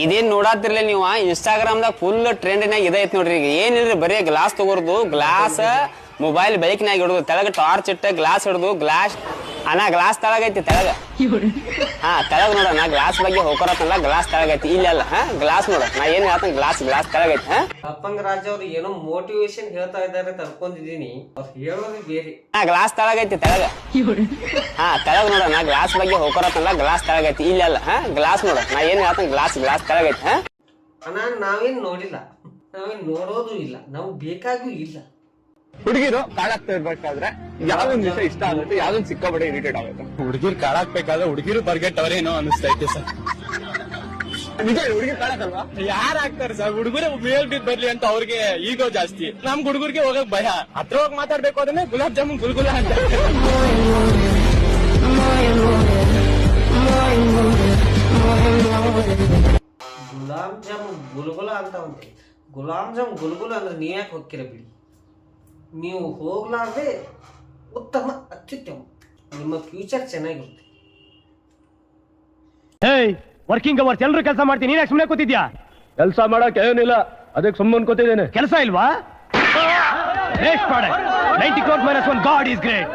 ಇದೇನ್ ನೋಡಾತಿರ್ಲಿ ನೀವು ಇನ್ಸ್ಟಾಗ್ರಾಮ್ದಾಗ ಫುಲ್ ಟ್ರೆಂಡ್ನಾಗ ಇದೈತ್ ನೋಡ್ರಿ. ಈಗ ಏನಿಲ್ರಿ ಬರೀ ಗ್ಲಾಸ್ ತಗೋರ್ದು, ಗ್ಲಾಸ್ ಮೊಬೈಲ್ ಬೈಕ್ನಾಗ ಹಿಡುದು, ತೆಳಗ ಟಾರ್ಚ್ ಇಟ್ಟ ಗ್ಲಾಸ್ ಹಿಡುದು, ಗ್ಲಾಸ್ ಅಣ್ಣ ಗ್ಲಾಸ್ ತೆಳಗೈತಿ ತೆಳಗ. ಹಾ ತೆಳಗ್ ನೋಡ, ನಾ ಗ್ಲಾಸ್ ಬಗ್ಗೆ ಹೋಗ್ಕೊರತ್ತಲ್ಲ, ಗ್ಲಾಸ್ ತೆಳಗೈತಿ ಇಲ್ಲಲ್ಲ. ಗ್ಲಾಸ್ ನೋಡ, ನಾ ಏನ್ ಹೇಳ್ತಾನ ಗ್ಲಾಸ್ ತೆಳಗೈತಿ. ಅಪ್ಪಂಗ ರಾಜ್ ಅವ್ರು ಏನೋ ಮೋಟಿವೇಶನ್ ಹೇಳ್ತಾ ಇದಾರೆ ಅನ್ಕೊಂಡಿದೀನಿ, ಅವ್ರು ಹೇಳೋದು ಬೇರೆ. ಹಾ ಗ್ಲಾಸ್ ತೆಳಗೈತಿ ತೆಳಗ. ಹಾ ತೆಳಗ್ ನೋಡ, ನಾ ಗ್ಲಾಸ್ ಬಗ್ಗೆ ಹೋಗ್ಕೊರತ್ತಲ್ಲ, ಗ್ಲಾಸ್ ತೆಳಗೈತಿ ಇಲ್ಲಲ್ಲ. ಗ್ಲಾಸ್ ನೋಡ, ನಾ ಏನ್ ಹೇಳ್ತಾನ ಗ್ಲಾಸ್ ತೆಳಗೈತಿ. ಅಣ್ಣ ನಾವೇನ್ ನೋಡಿಲ್ಲ, ನಾವೇನ್ ನೋಡೋದು ಇಲ್ಲ, ನಾವು ಬೇಕಾಗೂ ಇಲ್ಲ. ಹುಡುಗಿರು ಕಾಳಾಗ್ತಾ ಇರ್ಬೇಕಾದ್ರೆ ಯಾವ್ದೊಂದ್ ದಿವಸ ಇಷ್ಟ ಆಗುತ್ತೆ, ಯಾವ್ದೊಂದ್ ಸಿಕ್ಕಾಪಟ್ಟೆ ಇರಿಟೇಟ್ ಆಗುತ್ತೆ. ಹುಡುಗಿರ್ ಕಾಳಾಕ್ಬೇಕಾದ್ರೆ ಹುಡುಗಿರು ಬರ್ಗೆಟ್ಟವ್ರೇನೋ ಅನಿಸ್ತೈತೆ ಸರ್. ನಿಜ ಹುಡುಗಿ ಕಾಳಾಕಲ್ವಾ? ಯಾರ್ ಆಗ್ತಾರೆ ಸರ್? ಹುಡುಗರೇ ಮೇಲ್ ಬಿದ್ ಬರ್ಲಿ ಅಂತ ಅವ್ರಿಗೆ ಈಗೋ ಜಾಸ್ತಿ. ನಮ್ ಹುಡುಗರಿಗೆ ಹೋಗಕ್ ಭಯ. ಹತ್ರ ಹೋಗಿ ಮಾತಾಡ್ಬೇಕು ಅದನ್ನೇ ಗುಲಾಬ್ ಜಾಮೂನ್ ಗುಲ್ಗುಲ ಅಂತ. ಗುಲಾಬ್ ಜಾಮೂನ್ ಗುಲ್ಗುಲ ಅಂತ ಅಂತೆ. ಗುಲಾಬ್ ಜಾಮೂನ್ ಗುಲ್ಗುಲ ಅಂದ್ರೆ ನೀವ್ ಯಾಕೆ ಹೋಗ್ತೀರ ಬಿಡಿ, ನೀವು ಹೋಗ್ಲಾರ್ದೆ ಉತ್ತಮ, ಅತ್ಯುತ್ತಮ. ನಿಮ್ಮ ಫ್ಯೂಚರ್ ಚೆನ್ನಾಗಿರುತ್ತೆ. ವರ್ಕಿಂಗ್ ಅವರ್ಸ್ ಎಲ್ರು ಕೆಲಸ ಮಾಡ್ತೀನಿ, ನೀನ್ ಸುಮ್ಮನೆ ಕೂತಿದ್ಯಾ? ಕೆಲಸ ಮಾಡಕ್ ಏನಿಲ್ಲ, ಅದಕ್ಕೆ ಸುಮ್ಮನೆ ಕೂತಿದ್ದೇನೆ. ಕೆಲಸ ಇಲ್ವಾ? 90 crores minus 1 God is great.